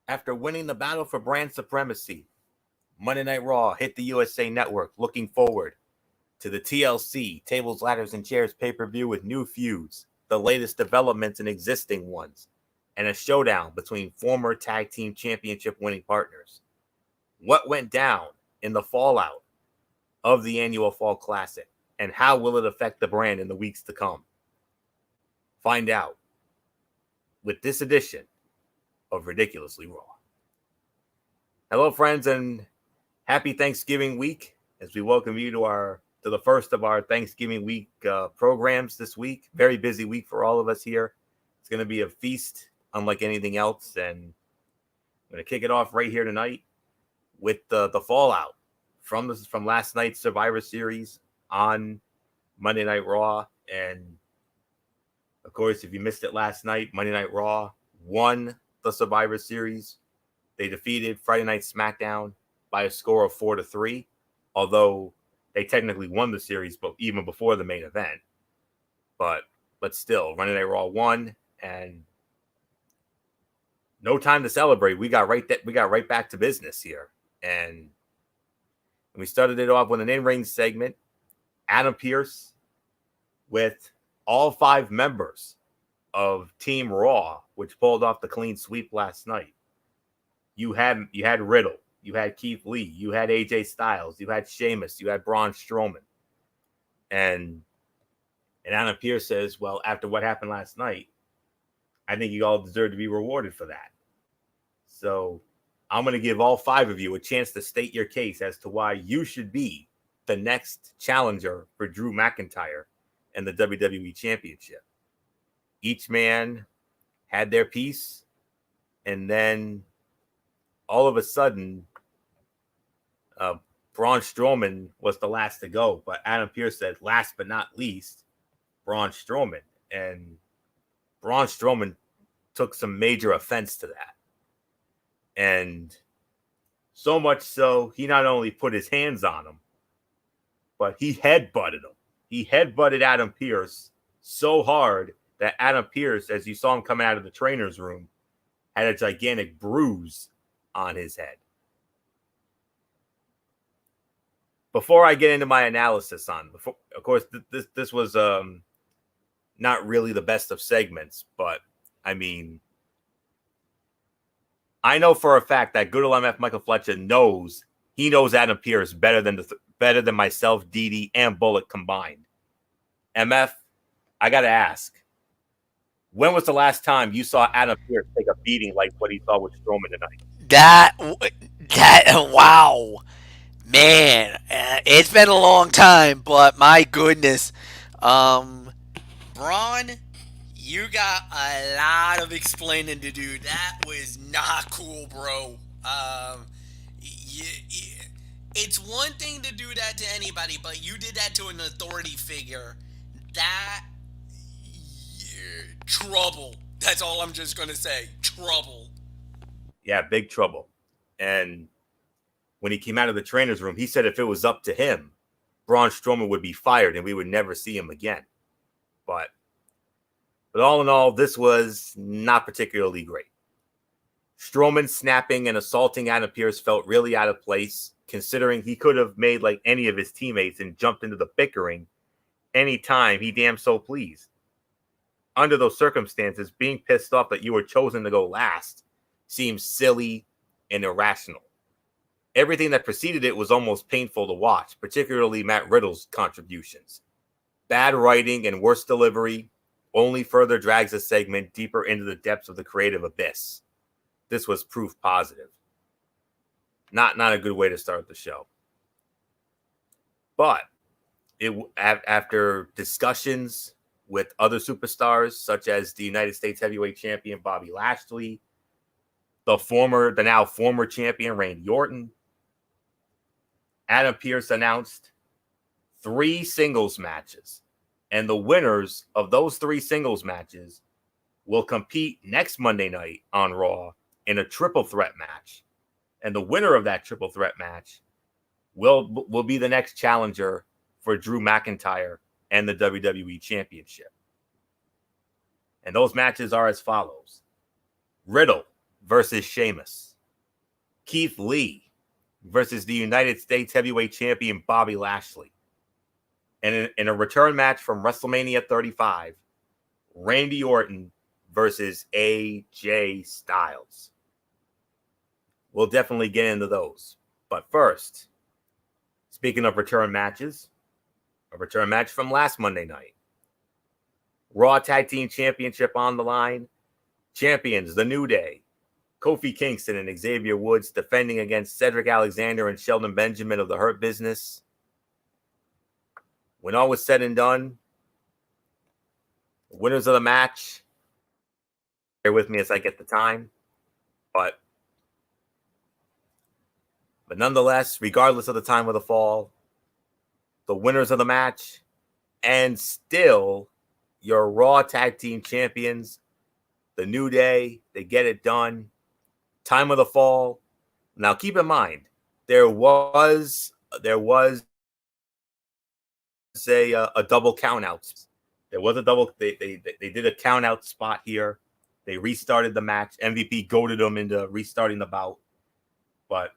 After winning the battle for brand supremacy, Monday Night Raw hit the USA Network looking forward to the TLC Tables, Ladders, and Chairs pay-per-view with new feuds, the latest developments in existing ones, and a showdown between former tag team championship winning partners. What went down in the fallout of the annual Fall Classic, and how will it affect the brand in the weeks to come? Find out with this edition of Ridiculously Raw. Hello, friends, and happy Thanksgiving week as we welcome you to the first of our Thanksgiving week programs this week. Very busy week for all of us here. It's going to be a feast unlike anything else, and I'm going to kick it off right here tonight with the fallout from last night's Survivor Series on Monday Night Raw. And of course, if you missed it last night, Monday Night Raw won the Survivor Series. They defeated Friday Night SmackDown by a score of 4-3, although they technically won the series, but even before the main event. But still, Monday Night Raw won, and no time to celebrate. We got right back to business here, and we started it off with an in-ring segment. Adam Pearce with all 5 members of Team Raw, which pulled off the clean sweep last night. You had Riddle, you had Keith Lee, you had AJ Styles, you had Sheamus, you had Braun Strowman. And Adam Pearce says, well, after what happened last night, I think you all deserve to be rewarded for that. So I'm going to give all 5 of you a chance to state your case as to why you should be the next challenger for Drew McIntyre and the WWE Championship. Each man had their piece, and then all of a sudden, Braun Strowman was the last to go. But Adam Pearce said, last but not least, Braun Strowman. And Braun Strowman took some major offense to that. And so much so, he not only put his hands on him, but he headbutted him. He headbutted Adam Pearce so hard that Adam Pearce, as you saw him coming out of the trainer's room, had a gigantic bruise on his head. Before I get into my analysis of course, this was not really the best of segments, but I mean, I know for a fact that good old MF Michael Fletcher knows Adam Pearce better than myself, Didi, and Bullet combined. MF, I gotta ask, when was the last time you saw Adam Pearce take a beating like what he saw with Strowman tonight? Wow, man, it's been a long time, but my goodness, Braun, you got a lot of explaining to do. That was not cool, bro. It's one thing to do that to anybody, but you did that to an authority figure. That trouble. That's all I'm just gonna say. Trouble. Yeah, big trouble. And when he came out of the trainer's room, he said if it was up to him, Braun Strowman would be fired and we would never see him again. But all in all, this was not particularly great. Strowman snapping and assaulting Adam Pearce felt really out of place, considering he could have made like any of his teammates and jumped into the bickering anytime he damn so pleased. Under those circumstances, being pissed off that you were chosen to go last seems silly and irrational. Everything that preceded it was almost painful to watch, particularly Matt Riddle's contributions. Bad writing and worse delivery only further drags a segment deeper into the depths of the creative abyss. This was proof positive. Not a good way to start the show. But after discussions with other superstars, such as the United States Heavyweight Champion Bobby Lashley, the now former champion Randy Orton, Adam Pearce announced 3 singles matches. And the winners of those 3 singles matches will compete next Monday night on Raw in a triple threat match. And the winner of that triple threat match will be the next challenger for Drew McIntyre and the WWE Championship. And those matches are as follows. Riddle versus Sheamus. Keith Lee versus the United States Heavyweight Champion Bobby Lashley. And in a return match from WrestleMania 35, Randy Orton versus AJ Styles. We'll definitely get into those. But first, speaking of return matches, a return match from last Monday night. Raw Tag Team Championship on the line. Champions, The New Day, Kofi Kingston and Xavier Woods defending against Cedric Alexander and Shelton Benjamin of the Hurt Business. When all was said and done, the winners of the match, bear with me as I get the time, but nonetheless, regardless of the time of the fall, the winners of the match and still your Raw Tag Team Champions, The New Day, they get it done. Time of the fall. Now, keep in mind, there was a double count out. There was a double. They did a count out spot here. They restarted the match. MVP goaded them into restarting the bout. But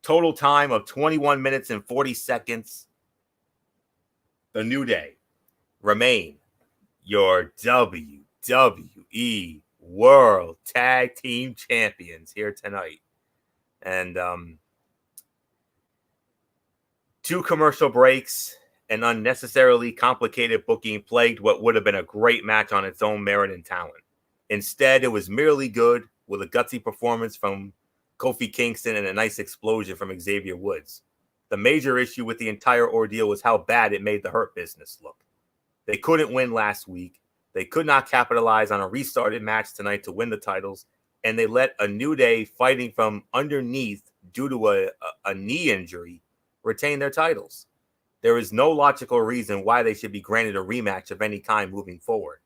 total time of 21 minutes and 40 seconds. The New Day remain your WWE World Tag Team Champions here tonight. And 2 commercial breaks and unnecessarily complicated booking plagued what would have been a great match on its own merit and talent. Instead, it was merely good with a gutsy performance from Kofi Kingston and a nice explosion from Xavier Woods. The major issue with the entire ordeal was how bad it made the Hurt Business look. They couldn't win last week. They could not capitalize on a restarted match tonight to win the titles, and they let a New Day fighting from underneath due to a knee injury retain their titles. There is no logical reason why they should be granted a rematch of any kind moving forward.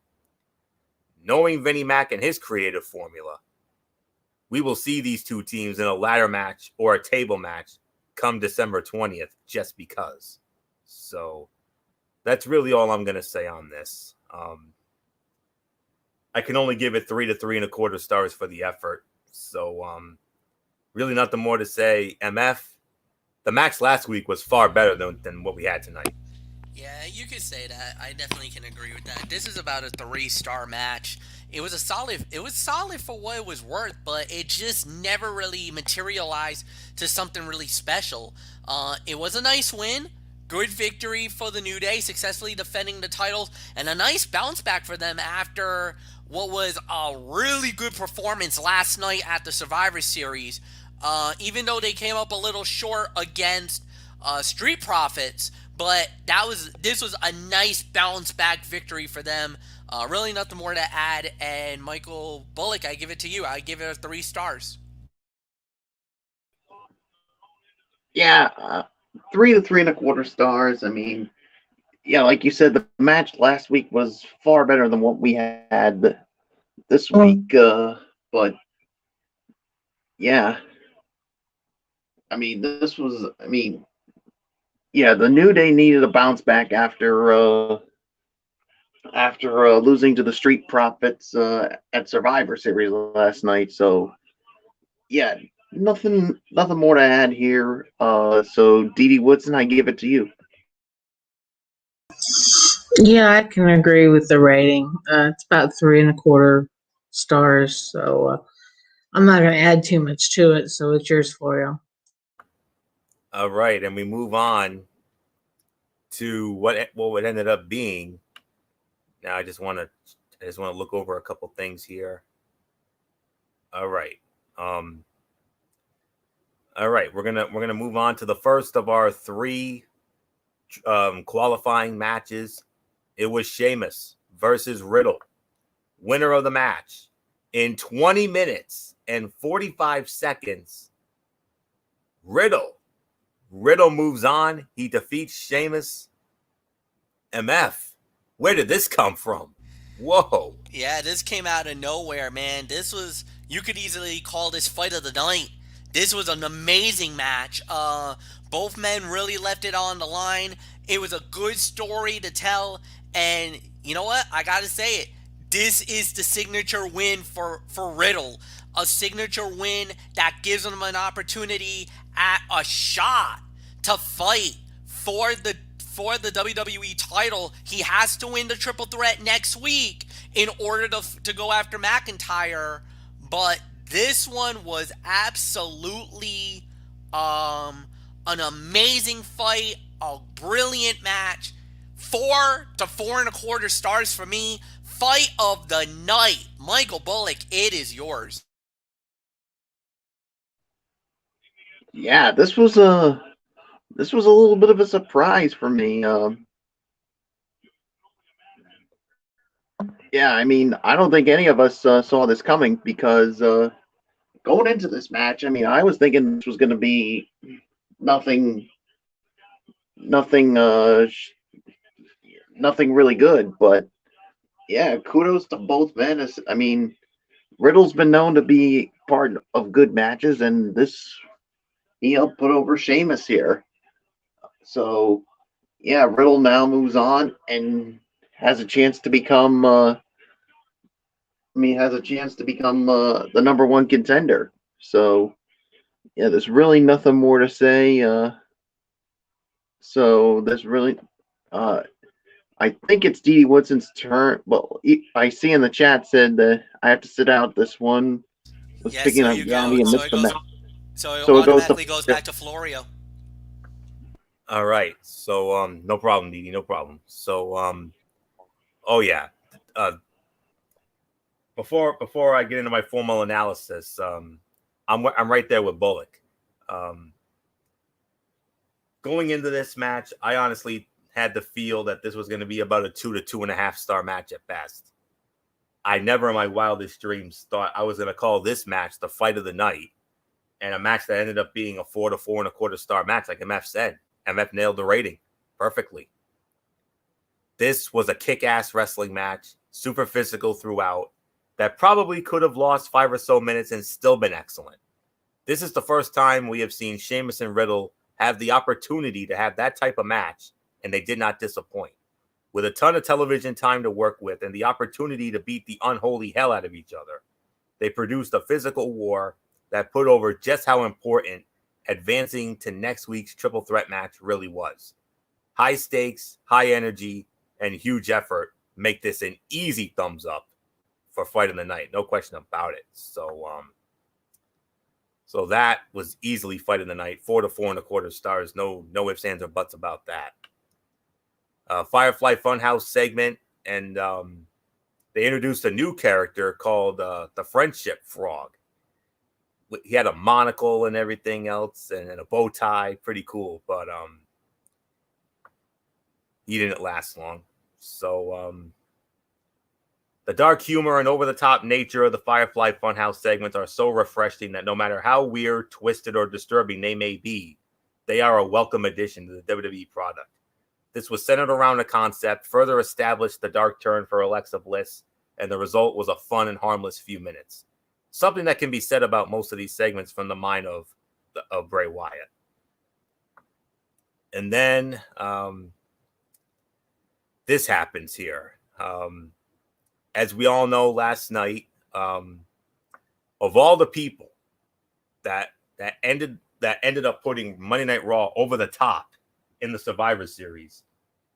Knowing Vinnie Mac and his creative formula, we will see these two teams in a ladder match or a table match come December 20th, just because. So that's really all I'm going to say on this. I can only give it 3 to 3.25 stars for the effort. So really nothing more to say. MF, the match last week was far better than what we had tonight. Yeah, you could say that. I definitely can agree with that. This is about a 3-star match. It was solid for what it was worth, but it just never really materialized to something really special. It was a nice win. Good victory for the New Day, successfully defending the titles, and a nice bounce back for them after what was a really good performance last night at the Survivor Series. Even though they came up a little short against Street Profits, but this was a nice bounce back victory for them. Really nothing more to add. And Michael Bullock, I give it to you. I give it 3 stars. Yeah, 3 to 3.25 stars. I mean, yeah, like you said, the match last week was far better than what we had this week. But yeah, I mean, yeah, the New Day needed a bounce back after losing to the Street Profits at Survivor Series last night. So yeah, nothing more to add here. So Dee Woodson, I give it to you. Yeah, I can agree with the rating. It's about 3.25 stars. So I'm not going to add too much to it. So it's yours for you. All right, and we move on to what it ended up being. Now I just want to look over a couple things here. All right. All right, we're gonna move on to the first of our 3 qualifying matches. It was Sheamus versus Riddle. Winner of the match in 20 minutes and 45 seconds. Riddle moves on. He defeats Sheamus. MF, where did this come from? Whoa. Yeah, this came out of nowhere, man. You could easily call this fight of the night. This was an amazing match. Both men really left it on the line. It was a good story to tell. And you know what? I got to say it. This is the signature win for Riddle. A signature win that gives him an opportunity at a shot to fight for the WWE title. He has to win the triple threat next week in order to go after McIntyre. But this one was absolutely an amazing fight, a brilliant match. 4 to 4.25 stars for me. Fight of the night. Michael Bullock, it is yours. Yeah, this was a little bit of a surprise for me. Yeah, I mean, I don't think any of us saw this coming because going into this match, I mean, I was thinking this was going to be nothing, nothing, nothing really good. But yeah, kudos to both men. I mean, Riddle's been known to be part of good matches, and he helped put over Sheamus here. So yeah, Riddle now moves on and has a chance to become. The number one contender. So yeah, there's really nothing more to say. So there's really, I think it's Dee Dee Woodson's turn. Well, I see in the chat said that I have to sit out this one. Was Yes, picking there up you Gabby go. and missed the match. So it So it goes automatically to- goes back to Florio. All right. So no problem, Didi, no problem. So oh yeah. Before I get into my formal analysis, I'm right there with Bullock. Going into this match, I honestly had the feel that this was going to be about a 2 to 2.5 star match at best. I never in my wildest dreams thought I was going to call this match the fight of the night, and a match that ended up being a 4 to 4.25 star match, like MF said. MF nailed the rating perfectly. This was a kick-ass wrestling match, super physical throughout, that probably could have lost 5 or so minutes and still been excellent. This is the first time we have seen Sheamus and Riddle have the opportunity to have that type of match, and they did not disappoint. With a ton of television time to work with and the opportunity to beat the unholy hell out of each other, they produced a physical war that put over just how important advancing to next week's triple threat match really was. High stakes, high energy, and huge effort make this an easy thumbs up for fight of the night. No question about it. So that was easily fight of the night. 4 to 4.25 stars. No ifs, ands, or buts about that. Firefly Funhouse segment, and they introduced a new character called the Friendship Frog. He had a monocle and everything else, and a bow tie. Pretty cool, but he didn't last long. So the dark humor and over-the-top nature of the Firefly Funhouse segments are so refreshing that no matter how weird, twisted, or disturbing they may be, they are a welcome addition to the WWE product. This was centered around a concept, further established the dark turn for Alexa Bliss, and the result was a fun and harmless few minutes. Something that can be said about most of these segments from the mind of Bray Wyatt. And then this happens here. As we all know, last night, of all the people that ended up putting Monday Night Raw over the top in the Survivor Series,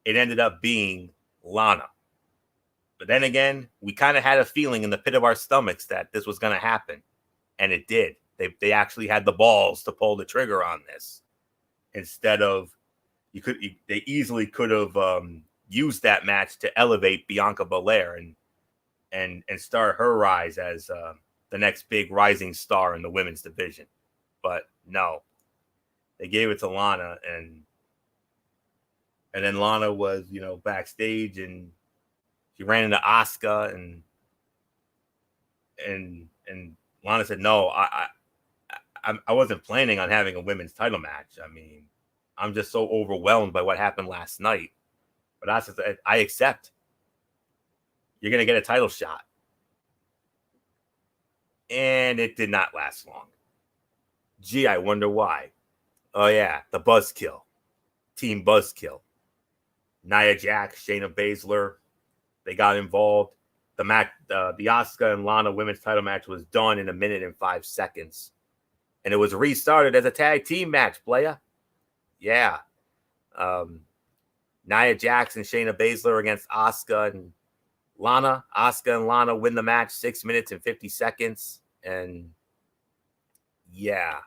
it ended up being Lana. But then again, we kind of had a feeling in the pit of our stomachs that this was going to happen, and it did. They actually had the balls to pull the trigger on this. Instead of they easily could have used that match to elevate Bianca Belair and start her rise as the next big rising star in the women's division. But no, they gave it to Lana, and then Lana was, backstage, and she ran into Asuka, and Lana said, "No, I wasn't planning on having a women's title match. I mean, I'm just so overwhelmed by what happened last night." But Asuka said, "I accept. You're going to get a title shot." And it did not last long. Gee, I wonder why. Oh, yeah, the Buzzkill. Team Buzzkill. Nia Jax, Shayna Baszler, they got involved. the match, the Asuka and Lana women's title match was done in 1 minute and 5 seconds. And it was restarted as a tag team match, playa. Yeah. Nia Jax and Shayna Baszler against Asuka and Lana. Asuka and Lana win the match 6 minutes and 50 seconds. And yeah.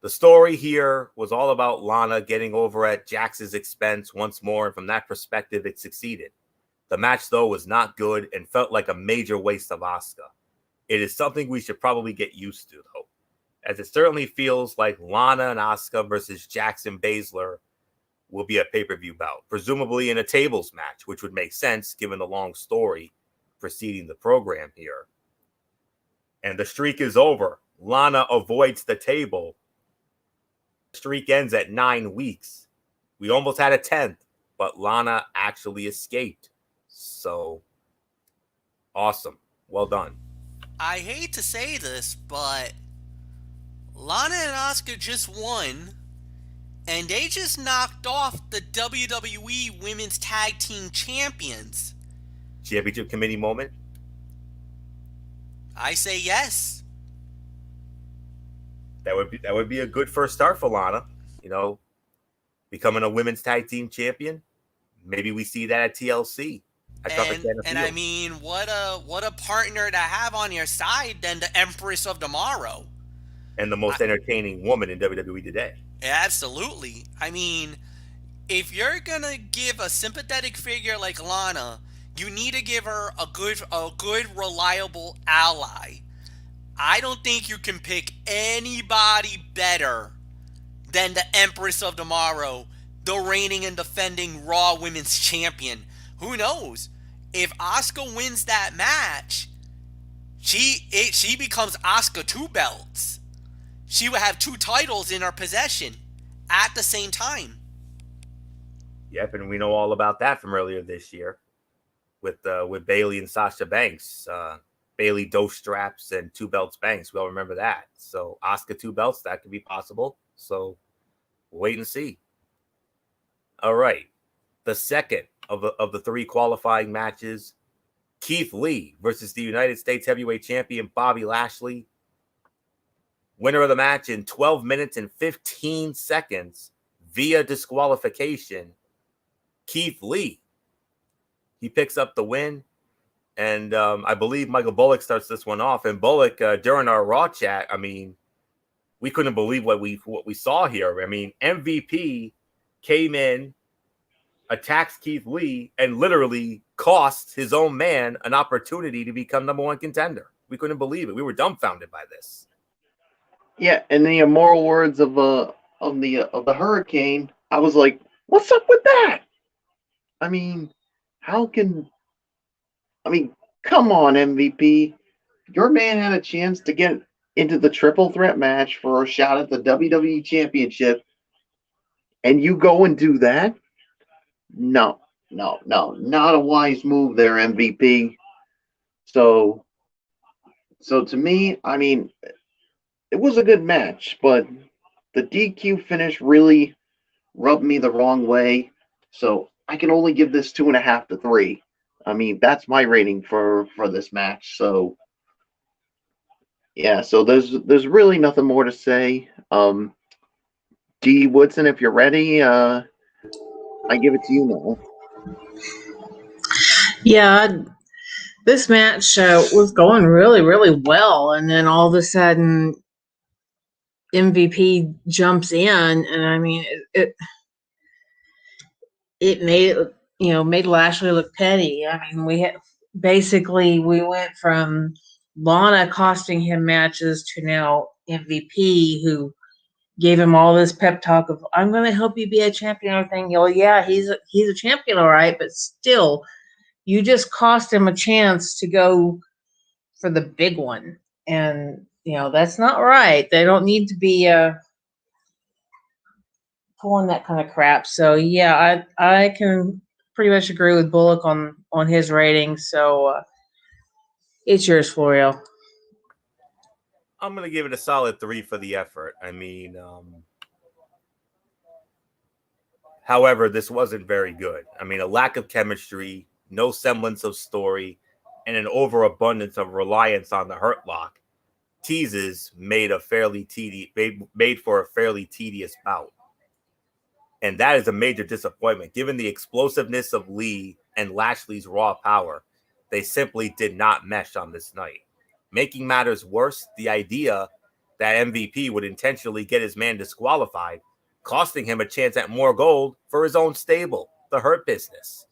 The story here was all about Lana getting over at Jax's expense once more. And from that perspective, it succeeded. The match, though, was not good and felt like a major waste of Asuka. It is something we should probably get used to, though, as it certainly feels like Lana and Asuka versus Jax and Baszler will be a pay-per-view bout, presumably in a tables match, which would make sense given the long story preceding the program here. And the streak is over. Lana avoids the table. The streak ends at 9 weeks. We almost had a 10th, but Lana actually escaped. So, awesome. Well done. I hate to say this, but Lana and Asuka just won, and they just knocked off the WWE Women's Tag Team Champions. Championship committee moment? I say yes. That would be a good first start for Lana. You know, becoming a women's tag team champion. Maybe we see that at TLC. And I mean, what a partner to have on your side than the Empress of Tomorrow. And the most entertaining woman in WWE today. Absolutely. I mean, if you're gonna give a sympathetic figure like Lana, you need to give her a good reliable ally. I don't think you can pick anybody better than the Empress of Tomorrow, the reigning and defending Raw Women's Champion. Who knows? If Asuka wins that match, she becomes Asuka 2 belts. She will have 2 titles in her possession at the same time. Yep, and we know all about that from earlier this year with Bayley and Sasha Banks. Bayley dose straps and 2 belts Banks. We all remember that. So Asuka 2 belts, that could be possible. So wait and see. All right. The second of the 3 qualifying matches, Keith Lee versus the United States Heavyweight Champion Bobby Lashley. Winner of the match in 12 minutes and 15 seconds via disqualification, Keith Lee. He picks up the win, and I believe Michael Bullock starts this one off. And Bullock, during our Raw chat, I mean, we couldn't believe what we saw here. I mean, MVP came in, attacks Keith Lee, and literally cost his own man an opportunity to become #1 contender. We couldn't believe it. We were dumbfounded by this. Yeah, in the immoral words of the Hurricane, I was like, "What's up with that?" I mean, come on, MVP. Your man had a chance to get into the triple threat match for a shot at the WWE Championship, and you go and do that? No, not a wise move there, MVP. So to me, I mean, it was a good match, but the DQ finish really rubbed me the wrong way. So I can only give this 2.5 to 3. I mean, that's my rating for this match. So yeah, so there's really nothing more to say. D. Woodson, if you're ready, I give it to you now. Yeah, this match was going really, really well, and then all of a sudden, MVP jumps in, and I mean, it made Lashley look petty. I mean, we went from Lana costing him matches to now MVP, who gave him all this pep talk of, "I'm going to help you be a champion," and everything. You know, yeah, he's a champion, all right, but still, you just cost him a chance to go for the big one, and that's not right. They don't need to be pulling that kind of crap. So yeah, I can pretty much agree with Bullock on his rating. So it's yours, Florio. I'm going to give it a solid 3 for the effort. I mean, however, this wasn't very good. I mean, a lack of chemistry no semblance of story, and an overabundance of reliance on the Hurt Lock, teases made for a fairly tedious bout. And that is a major disappointment. Given the explosiveness of Lee and Lashley's raw power, they simply did not mesh on this night. Making matters worse, the idea that MVP would intentionally get his man disqualified, costing him a chance at more gold for his own stable, the Hurt Business.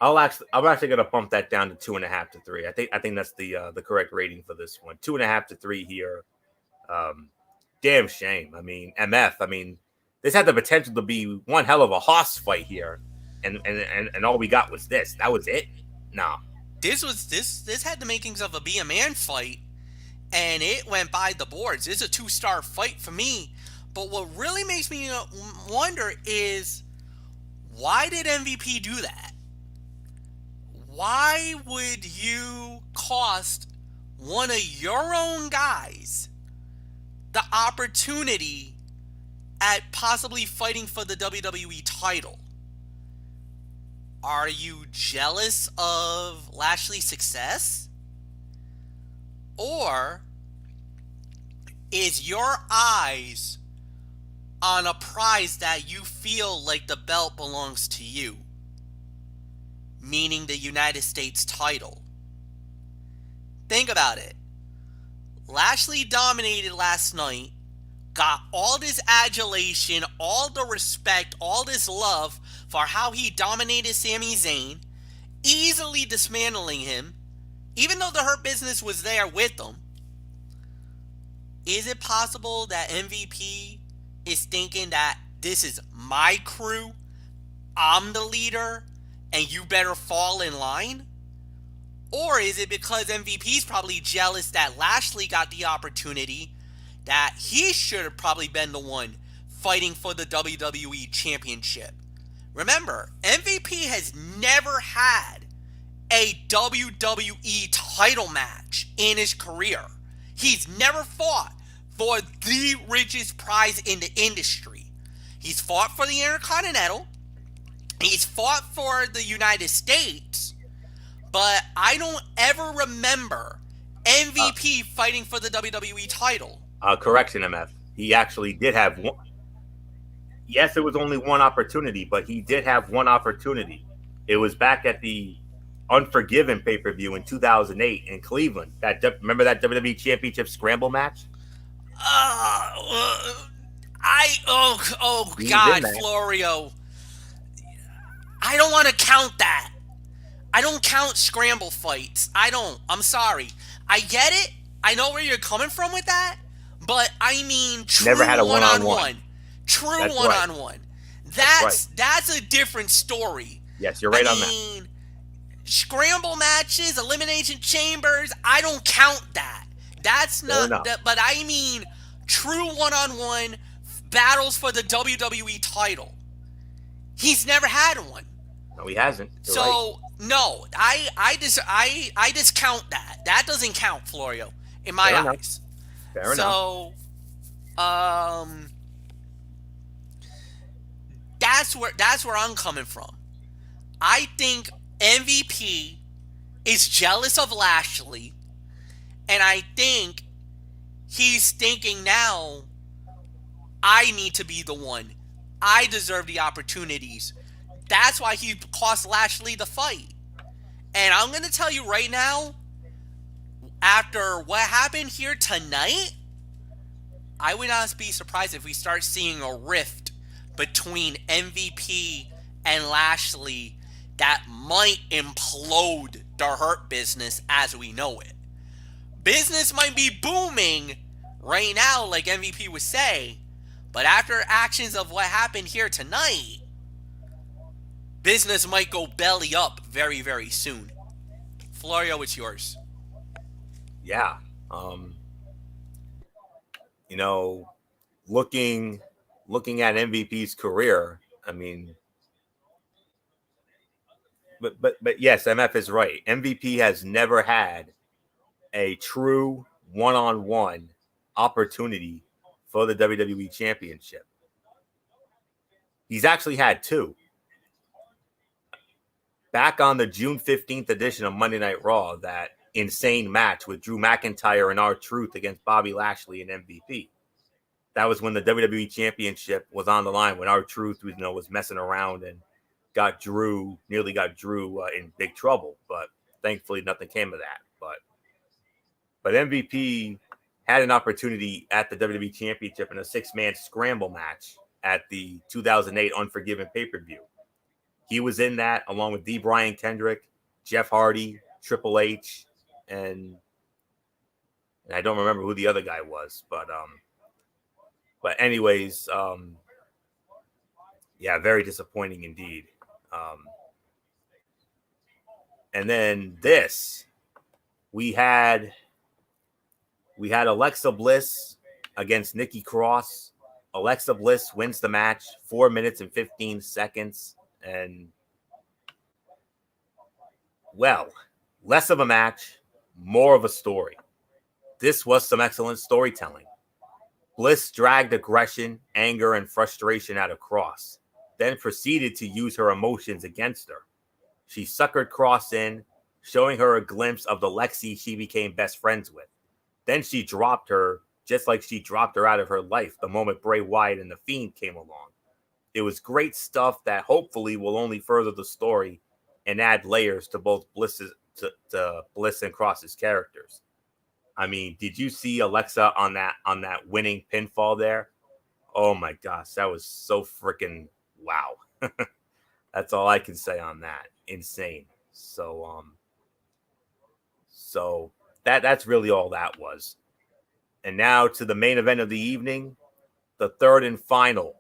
I'm actually going to bump that down to 2.5 to 3. I think that's the correct rating for this one. 2.5 to 3 here. Damn shame. I mean, MF. I mean, this had the potential to be one hell of a hoss fight here, and all we got was this. That was it. No. This had the makings of a Be a Man fight, and it went by the boards. It's a 2-star fight for me. But what really makes me wonder is, why did MVP do that? Why would you cost one of your own guys the opportunity at possibly fighting for the WWE title? Are you jealous of Lashley's success? Or is your eyes on a prize that you feel like the belt belongs to you? Meaning the United States title. Think about it. Lashley dominated last night, got all this adulation, all the respect, all this love for how he dominated Sami Zayn, easily dismantling him, even though the Hurt Business was there with them. Is it possible that MVP is thinking that this is my crew, I'm the leader, and you better fall in line? Or is it because MVP's probably jealous that Lashley got the opportunity, that he should have probably been the one fighting for the WWE Championship? Remember, MVP has never had a WWE title match in his career. He's never fought for the richest prize in the industry. He's fought for the Intercontinental. He's fought for the United States, but I don't ever remember MVP fighting for the WWE title. Correction, MF. He actually did have one. Yes, it was only one opportunity, but he did have one opportunity. It was back at the Unforgiven pay-per-view in 2008 in Cleveland. Remember that WWE Championship Scramble match? God, Florio. I don't want to count that. I don't count scramble fights. I don't. I'm sorry. I get it. I know where you're coming from with that. But I mean, true never had a one-on-one. True That's one-on-one. Right. That's a different story. Yes, you're right on that. Scramble matches, elimination chambers, I don't count that. That's not that, but I mean true one-on-one battles for the WWE title. He's never had one. No, he hasn't. You're so right. No, I discount that. That doesn't count, Florio, in my eyes. Fair enough. So that's where I'm coming from. I think MVP is jealous of Lashley, and I think he's thinking now, I need to be the one. I deserve the opportunities. That's why he cost Lashley the fight. And I'm going to tell you right now, after what happened here tonight, I would not be surprised if we start seeing a rift between MVP and Lashley that might implode the Hurt Business as we know it. Business might be booming right now, like MVP would say, but after actions of what happened here tonight, business might go belly up very, very soon. Florio, it's yours. Yeah. Looking at MVP's career, I mean, but yes, MF is right. MVP has never had a true one-on-one opportunity for the WWE Championship. He's actually had two. back on the June 15th edition of Monday Night Raw, that insane match with Drew McIntyre and R-Truth against Bobby Lashley and MVP. That was when the WWE Championship was on the line, when R-Truth was messing around and nearly got Drew in big trouble. But thankfully, nothing came of that. But MVP had an opportunity at the WWE Championship in a 6-man scramble match at the 2008 Unforgiven pay-per-view. He was in that along with D. Brian Kendrick, Jeff Hardy, Triple H, and I don't remember who the other guy was, but anyways, yeah, very disappointing indeed. And then we had Alexa Bliss against Nikki Cross. Alexa Bliss wins the match, 4 minutes and 15 seconds. And, well, less of a match, more of a story. This was some excellent storytelling. Bliss dragged aggression, anger, and frustration out of Cross, then proceeded to use her emotions against her. She suckered Cross in, showing her a glimpse of the Lexi she became best friends with. Then she dropped her, just like she dropped her out of her life the moment Bray Wyatt and The Fiend came along. It was great stuff that hopefully will only further the story and add layers to both Bliss and Cross's characters. I mean, did you see Alexa on that winning pinfall there? Oh my gosh, that was so freaking wow. That's all I can say on that. Insane. So that's really all that was. And now to the main event of the evening, the third and final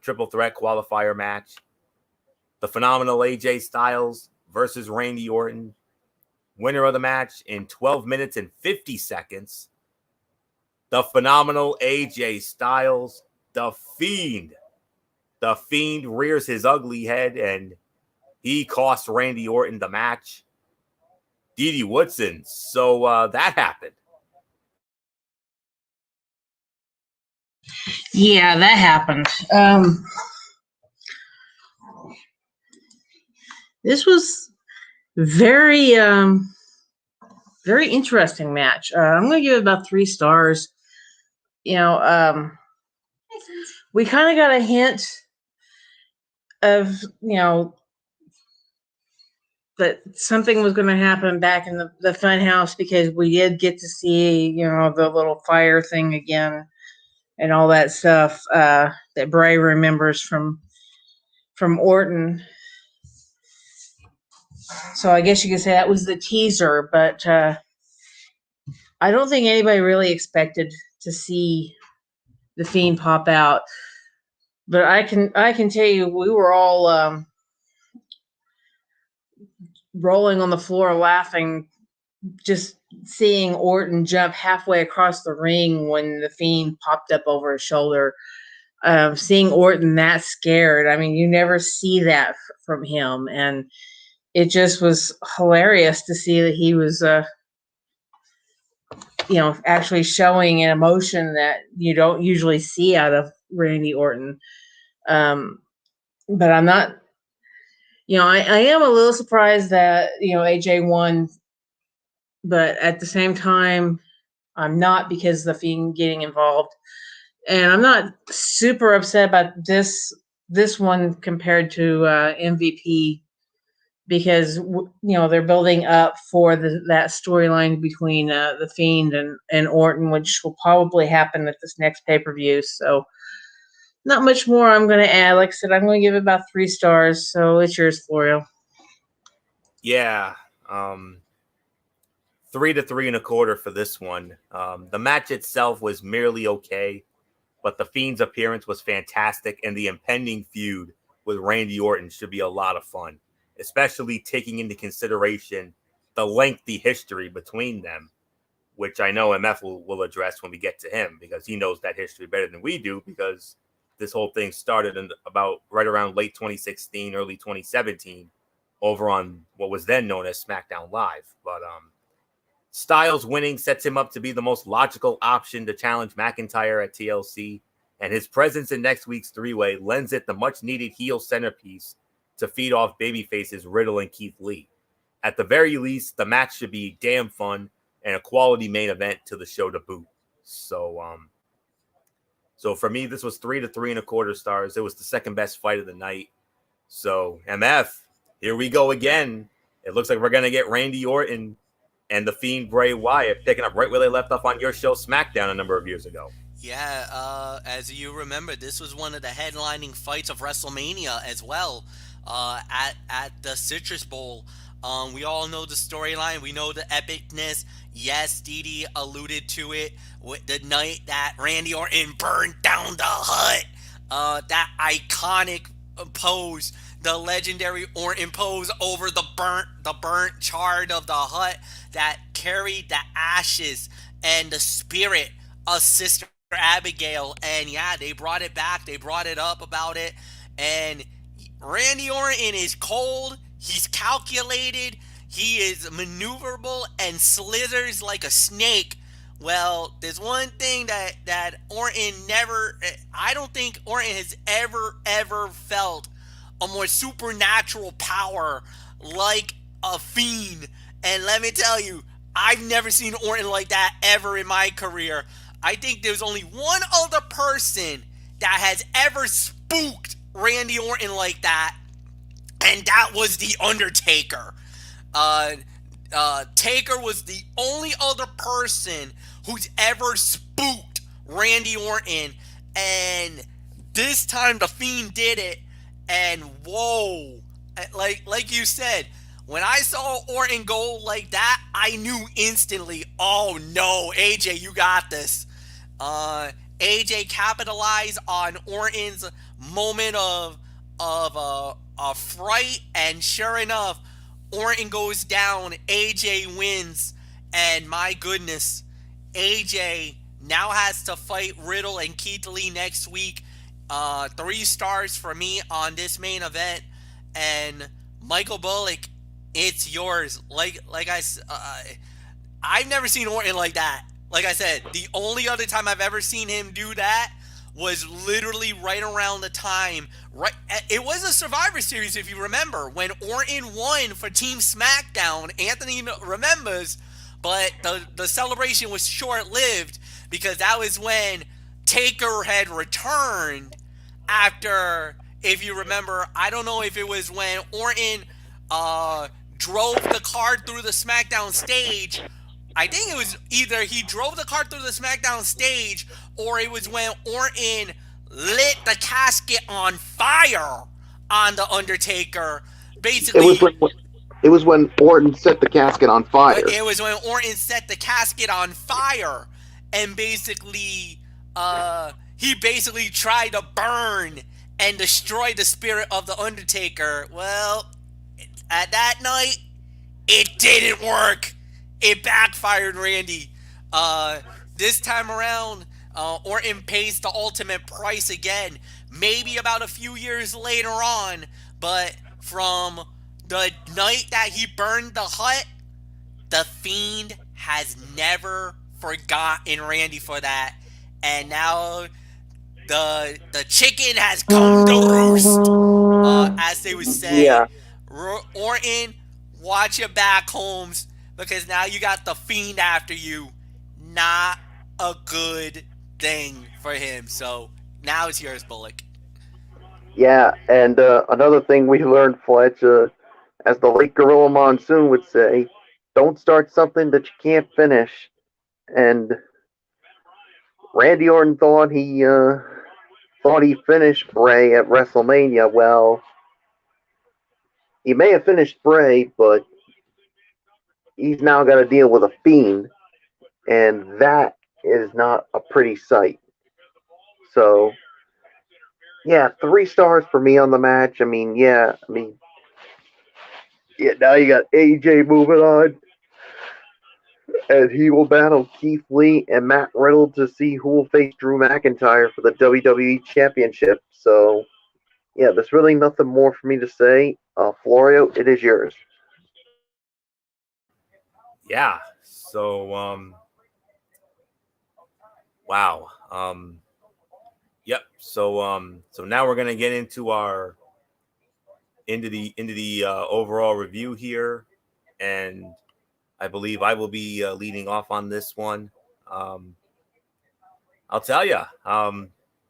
triple threat qualifier match. The phenomenal AJ Styles versus Randy Orton. Winner of the match in 12 minutes and 50 seconds. The phenomenal AJ Styles, The Fiend. The Fiend rears his ugly head and he cost Randy Orton the match. Didi Woodson. So that happened. Yeah, that happened. This was very interesting match. I'm going to give it about 3 stars. We kind of got a hint of, that something was going to happen back in the fun house, because we did get to see, the little fire thing again and all that stuff that Bray remembers from Orton. So I guess you could say that was the teaser, but I don't think anybody really expected to see the Fiend pop out. But I can tell you, we were all rolling on the floor laughing, just seeing Orton jump halfway across the ring when the Fiend popped up over his shoulder. Seeing Orton that scared, I mean, you never see that from him, and it just was hilarious to see that he was, actually showing an emotion that you don't usually see out of Randy Orton. But I'm not, I am a little surprised that, AJ won, but at the same time, I'm not, because of the Fiend getting involved. And I'm not super upset about this one compared to MVP, because they're building up for that storyline between the Fiend and Orton, which will probably happen at this next pay-per-view. So not much more I'm going to add. Like I said, I'm going to give it about 3 stars. So it's yours, Florio. Yeah, 3 to 3 1/4 for this one. The match itself was merely okay, but the Fiend's appearance was fantastic, and the impending feud with Randy Orton should be a lot of fun, especially taking into consideration the lengthy history between them, which I know MF will address when we get to him, because he knows that history better than we do, because this whole thing started in about right around late 2016, early 2017, over on what was then known as SmackDown Live. But Styles winning sets him up to be the most logical option to challenge McIntyre at TLC, and his presence in next week's 3-way lends it the much-needed heel centerpiece to feed off babyfaces Riddle and Keith Lee. At the very least, the match should be damn fun and a quality main event to the show to boot. So for me, this was 3 to 3.25 stars. It was the second best fight of the night. So MF, here we go again. It looks like we're gonna get Randy Orton and the Fiend Bray Wyatt picking up right where they left off on your show SmackDown a number of years ago. Yeah, as you remember, this was one of the headlining fights of WrestleMania as well. At the Citrus Bowl. We all know the storyline. We know the epicness. Yes, Didi alluded to it with the night that Randy Orton burned down the hut. That iconic pose, the legendary Orton pose over the burnt charred of the hut that carried the ashes and the spirit of Sister Abigail. And yeah, they brought it back. They brought it up about it. And Randy Orton is cold. He's calculated. He is maneuverable and slithers like a snake. Well, there's one thing that Orton never... I don't think Orton has ever felt a more supernatural power like a Fiend. And let me tell you, I've never seen Orton like that ever in my career. I think there's only one other person that has ever spooked Randy Orton like that, and that was The Undertaker. Taker was the only other person who's ever spooked Randy Orton, and this time the Fiend did it, and whoa, like you said, when I saw Orton go like that, I knew instantly, oh no, AJ, you got this. AJ capitalized on Orton's moment of fright, and sure enough, Orton goes down, AJ wins, and my goodness, AJ now has to fight Riddle and Keith Lee next week. 3 stars for me on this main event, and Michael Bullock, it's yours. I've never seen Orton like that. Like I said, the only other time I've ever seen him do that was literally right around the time, it was a Survivor Series, if you remember, when Orton won for Team SmackDown. Anthony remembers, but the celebration was short-lived because that was when Taker had returned after, if you remember, I don't know if it was when Orton drove the car through the SmackDown stage. I think it was either he drove the car through the SmackDown stage, or it was when Orton lit the casket on fire on The Undertaker. Basically, it was when Orton set the casket on fire. It was when Orton set the casket on fire, and basically, he basically tried to burn and destroy the spirit of The Undertaker. Well, at that night, it didn't work. It backfired, Randy. This time around, Orton pays the ultimate price again. Maybe about a few years later on, but from the night that he burned the hut, the Fiend has never forgotten Randy for that. And now the chicken has come to roost, as they would say. Yeah. Orton, watch your back, Holmes, because now you got the Fiend after you. Not a good thing for him. So now it's yours, Bullock. Yeah, and another thing we learned, Fletch, as the late Gorilla Monsoon would say, don't start something that you can't finish. And Randy Orton thought he finished Bray at WrestleMania. Well, he may have finished Bray, but he's now got to deal with a Fiend, and that is not a pretty sight. So, yeah, 3 stars for me on the match. Now you got AJ moving on, and he will battle Keith Lee and Matt Riddle to see who will face Drew McIntyre for the WWE Championship. So, yeah, there's really nothing more for me to say. Florio, it is yours. Yeah. So, wow. Yep. So now we're gonna get into our into the overall review here, and I believe I will be leading off on this one. I'll tell you,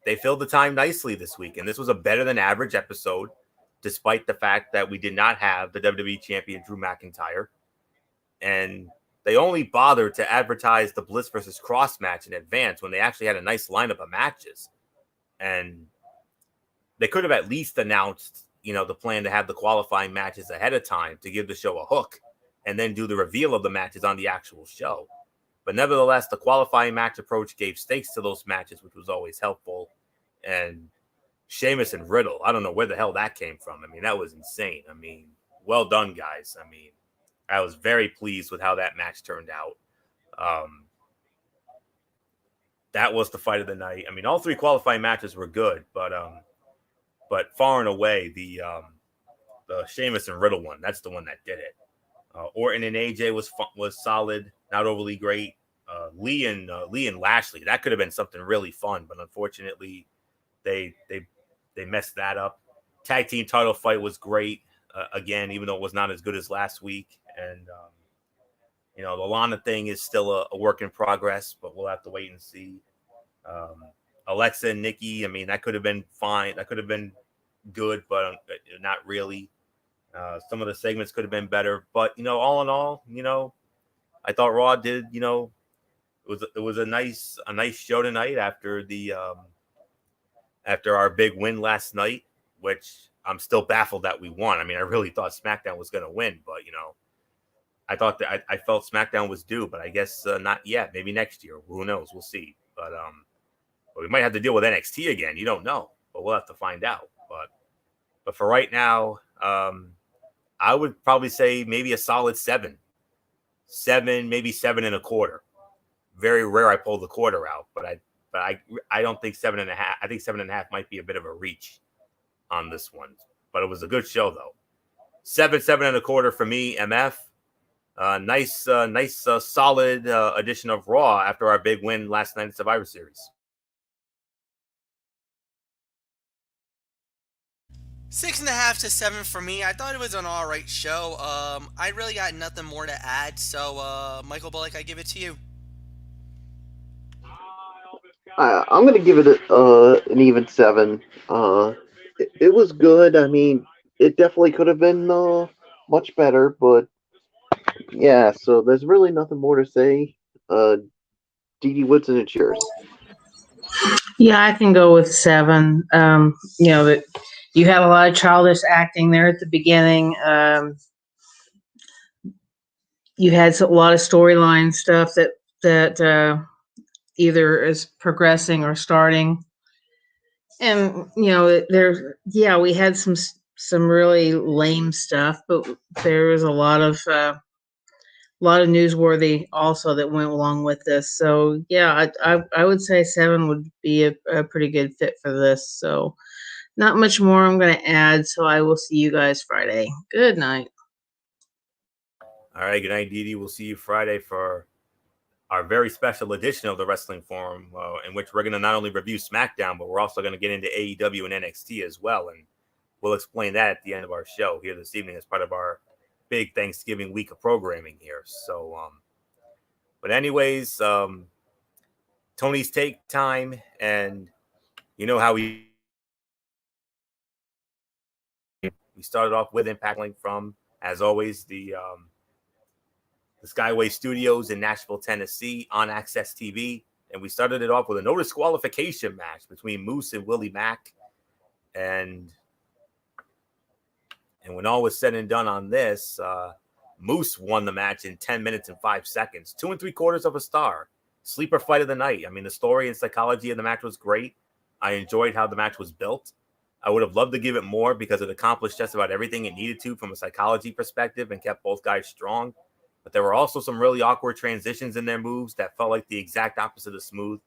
they filled the time nicely this week, and this was a better than average episode, despite the fact that we did not have the WWE Champion Drew McIntyre, and they only bothered to advertise the Bliss versus Cross match in advance when they actually had a nice lineup of matches, and they could have at least announced, the plan to have the qualifying matches ahead of time to give the show a hook, and then do the reveal of the matches on the actual show. But nevertheless, the qualifying match approach gave stakes to those matches, which was always helpful. And Sheamus and Riddle, I don't know where the hell that came from. I mean, that was insane. I mean, well done, guys. I mean, I was very pleased with how that match turned out. That was the fight of the night. I mean, all three qualifying matches were good, but far and away, the Sheamus and Riddle one, that's the one that did it. Orton and AJ was solid, not overly great. Lee and Lashley, that could have been something really fun, but unfortunately, they messed that up. Tag team title fight was great again, even though it was not as good as last week. And the Lana thing is still a work in progress, but we'll have to wait and see. Alexa and Nikki, I mean, that could have been fine. That could have been good, but not really. Some of the segments could have been better, but all in all, I thought Raw did. It was a nice show tonight after after our big win last night, which I'm still baffled that we won. I mean, I really thought SmackDown was going to win, but I thought that I felt SmackDown was due, but I guess not yet. Maybe next year. Who knows? We'll see. But we might have to deal with NXT again. You don't know, but we'll have to find out. But for right now, I would probably say maybe a solid 7, maybe 7.25. Very rare I pull the quarter out, but I don't think 7.5. I think 7.5 might be a bit of a reach on this one, but it was a good show though. 7.25 for me. MF, nice, solid edition of Raw after our big win last night at Survivor Series. 6.5 to 7 for me. I thought it was an all right show. I really got nothing more to add. So, Michael Bullock, I give it to you. I'm gonna give it an even 7. It was good. I mean, it definitely could have been much better, but yeah. So there's really nothing more to say. Dee Woodson, it's yours. Yeah, I can go with 7. That you had a lot of childish acting there at the beginning. You had a lot of storyline stuff that either is progressing or starting, and we had some really lame stuff, but there was a lot of newsworthy also that went along with this. So yeah, I would say 7 would be a pretty good fit for this. So not much more I'm going to add. So I will see you guys Friday. Good night. All right, good night, Dee. We'll see you Friday for our very special edition of the Wrestling Forum, in which we're going to not only review SmackDown, but we're also going to get into AEW and NXT as well, and we'll explain that at the end of our show here this evening as part of our big Thanksgiving week of programming here. So, but anyways, Tony's take time, and how we started off with Impact Link from, as always, the Skyway Studios in Nashville, Tennessee on Access TV. And we started it off with a no disqualification match between Moose and Willie Mack. And when all was said and done on this, Moose won the match in 10 minutes and 5 seconds, 2 3/4 of a star. Sleeper fight of the night. I mean, the story and psychology of the match was great. I enjoyed how the match was built. I would have loved to give it more because it accomplished just about everything it needed to from a psychology perspective and kept both guys strong. But there were also some really awkward transitions in their moves that felt like the exact opposite of smooth.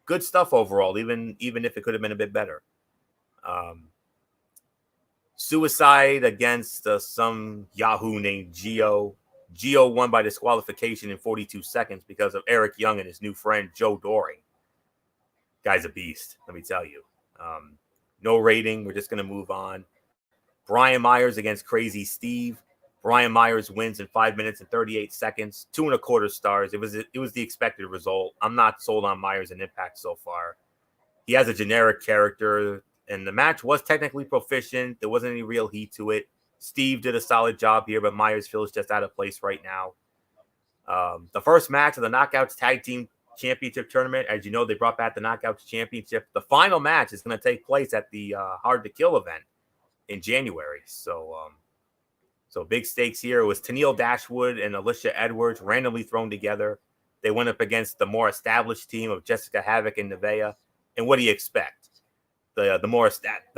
Good stuff overall, even if it could have been a bit better. Suicide against some Yahoo named Gio. Gio won by disqualification in 42 seconds because of Eric Young and his new friend Joe Doring. Guy's a beast, let me tell you. No rating. We're just going to move on. Brian Myers against Crazy Steve. Brian Myers wins in 5 minutes and 38 seconds, 2.25 stars. It was the expected result. I'm not sold on Myers and Impact so far. He has a generic character, and the match was technically proficient. There wasn't any real heat to it. Steve did a solid job here, but Myers feels just out of place right now. The first match of the Knockouts Tag Team Championship Tournament, as you know, they brought back the Knockouts Championship. The final match is going to take place at the Hard to Kill event in January. So big stakes here. It was Tennille Dashwood and Alicia Edwards randomly thrown together. They went up against the more established team of Jessica Havoc and Nevaeh. And what do you expect? The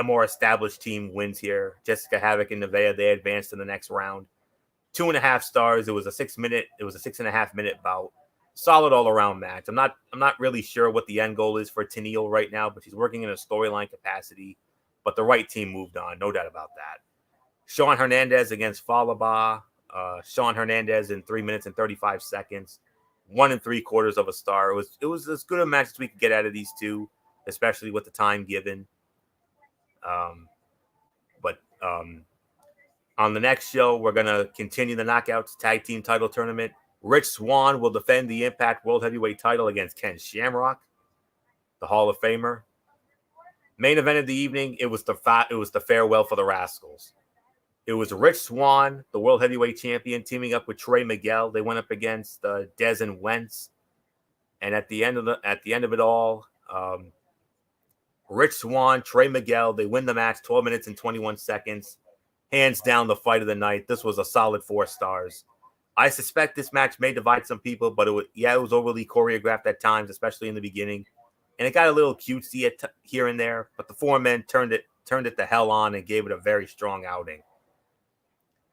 more established team wins here. Jessica Havoc and Nevaeh, they advanced to the next round. 2.5 stars. It was a 6.5 minute bout. Solid all around match. I'm not really sure what the end goal is for Tennille right now, but she's working in a storyline capacity. But the right team moved on, no doubt about that. Sean Hernandez against Falaba. Sean Hernandez in 3 minutes and 35 seconds. 1 3/4 star. It was as good a match as we could get out of these two, especially with the time given. But on the next show, we're going to continue the Knockouts Tag Team Title Tournament. Rich Swann will defend the Impact World Heavyweight title against Ken Shamrock, the Hall of Famer. Main event of the evening, it was the farewell for the Rascals. It was Rich Swann, the World Heavyweight Champion, teaming up with Trey Miguel. They went up against Dez and Wentz. And at the end of it all, Rich Swann, Trey Miguel, they win the match 12 minutes and 21 seconds. Hands down the fight of the night. This was a solid 4 stars. I suspect this match may divide some people, but it was overly choreographed at times, especially in the beginning. And it got a little cutesy here and there, but the 4 men turned it the hell on and gave it a very strong outing.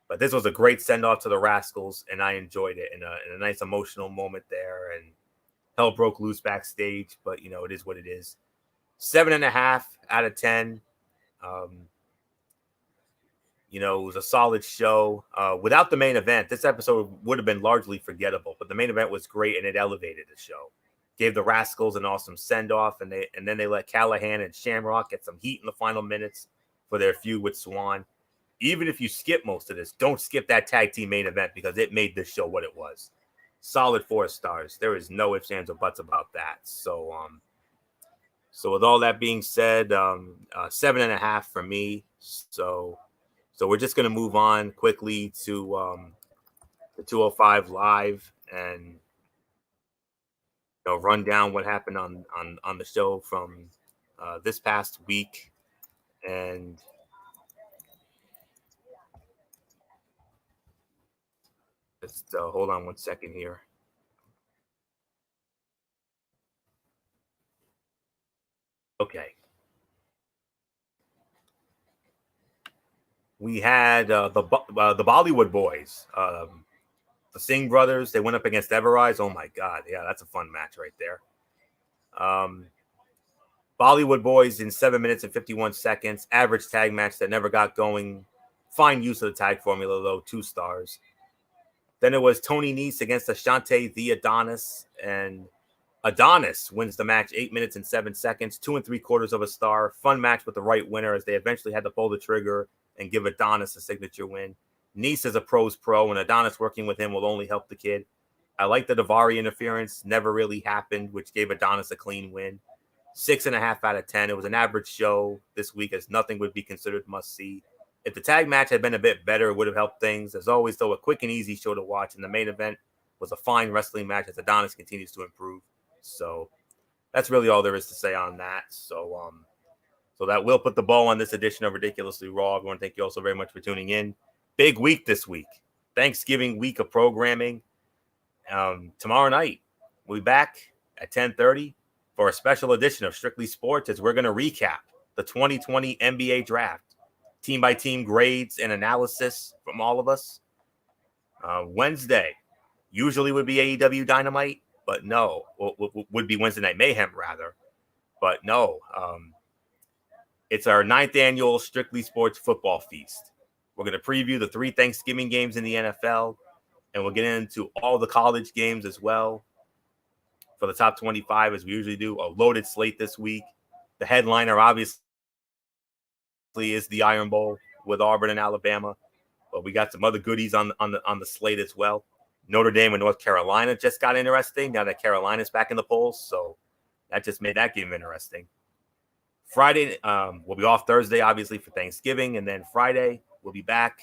But this was a great send-off to the Rascals, and I enjoyed it in a nice emotional moment there. And hell broke loose backstage, but, it is what it is. 7.5 out of 10. It was a solid show. Without the main event, this episode would have been largely forgettable, but the main event was great, and it elevated the show. Gave the Rascals an awesome send-off, and then they let Callahan and Shamrock get some heat in the final minutes for their feud with Swann. Even if you skip most of this, don't skip that tag team main event because it made this show what it was. Solid 4 stars. There is no ifs, ands, or buts about that. So with all that being said, 7.5 for me. So we're just going to move on quickly to the 205 Live and run down what happened on the show from this past week. And let's hold on one second here. Okay. We had the Bollywood Boys, the Singh brothers. They went up against Everrise. Oh my God, yeah, that's a fun match right there. Bollywood Boys in 7 minutes and 51 seconds. Average tag match that never got going. Fine use of the tag formula though, 2 stars. Then it was Tony Nese against Ashante the Adonis, and Adonis wins the match 8 minutes and 7 seconds, 2 3/4 star. Fun match with the right winner as they eventually had to pull the trigger and give Adonis a signature win. Nese is a pro's pro, and Adonis working with him will only help the kid. I like the Daivari interference. Never really happened, which gave Adonis a clean win. 6.5 out of 10. It was an average show this week as nothing would be considered must-see. If the tag match had been a bit better, it would have helped things. As always, though, a quick and easy show to watch, and the main event was a fine wrestling match as Adonis continues to improve. So that's really all there is to say on that. So that will put the bow on this edition of Ridiculously Raw. Everyone, thank you all so very much for tuning in. Big week this week. Thanksgiving week of programming. Tomorrow night, we'll be back at 10:30 for a special edition of Strictly Sports as we're going to recap the 2020 NBA Draft. Team-by-team grades and analysis from all of us. Wednesday usually would be AEW Dynamite, but no. Would be Wednesday Night Mayhem, rather. But no. It's our 9th annual Strictly Sports Football Feast. We're going to preview the 3 Thanksgiving games in the NFL, and we'll get into all the college games as well for the top 25, as we usually do. A loaded slate this week. The headliner, obviously, is the Iron Bowl with Auburn and Alabama, but we got some other goodies on the slate as well. Notre Dame and North Carolina just got interesting now that Carolina's back in the polls, so that just made that game interesting. Friday, we'll be off Thursday, obviously, for Thanksgiving, and then Friday we'll be back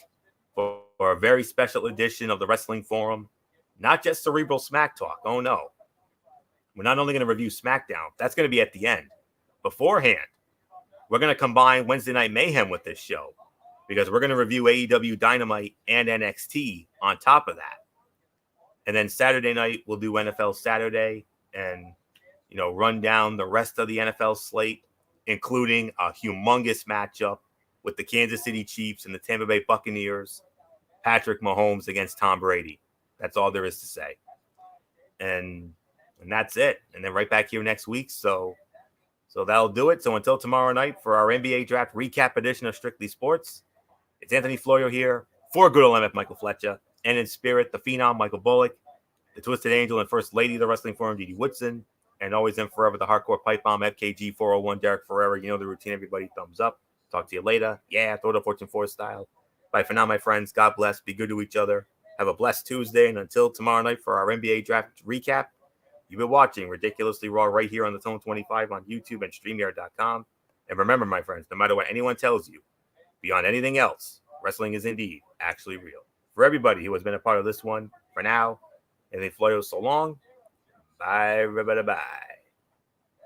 for a very special edition of the Wrestling Forum. Not just cerebral smack talk. Oh, no. We're not only going to review SmackDown. That's going to be at the end. Beforehand, we're going to combine Wednesday Night Mayhem with this show because we're going to review AEW Dynamite and NXT on top of that. And then Saturday night, we'll do NFL Saturday and, run down the rest of the NFL slate, including a humongous matchup with the Kansas City Chiefs and the Tampa Bay Buccaneers, Patrick Mahomes against Tom Brady. That's all there is to say. And that's it. And then right back here next week. So that'll do it. So until tomorrow night for our NBA Draft Recap edition of Strictly Sports, it's Anthony Florio here for good old MF Michael Fletcher, and in spirit, the Phenom Michael Bullock, the Twisted Angel and First Lady of the Wrestling Forum, Didi Woodson, and always and forever the Hardcore Pipe Bomb, FKG 401, Derek Ferreira. You know the routine, everybody. Thumbs up. Talk to you later. Yeah, throw the Fortune 4 style. Bye for now, my friends. God bless. Be good to each other. Have a blessed Tuesday. And until tomorrow night for our NBA Draft Recap, you've been watching Ridiculously Raw right here on the Tone 25 on YouTube and StreamYard.com. And remember, my friends, no matter what anyone tells you, beyond anything else, wrestling is indeed actually real. For everybody who has been a part of this one, for now, Anthony Florio, so long. Bye, everybody. Bye.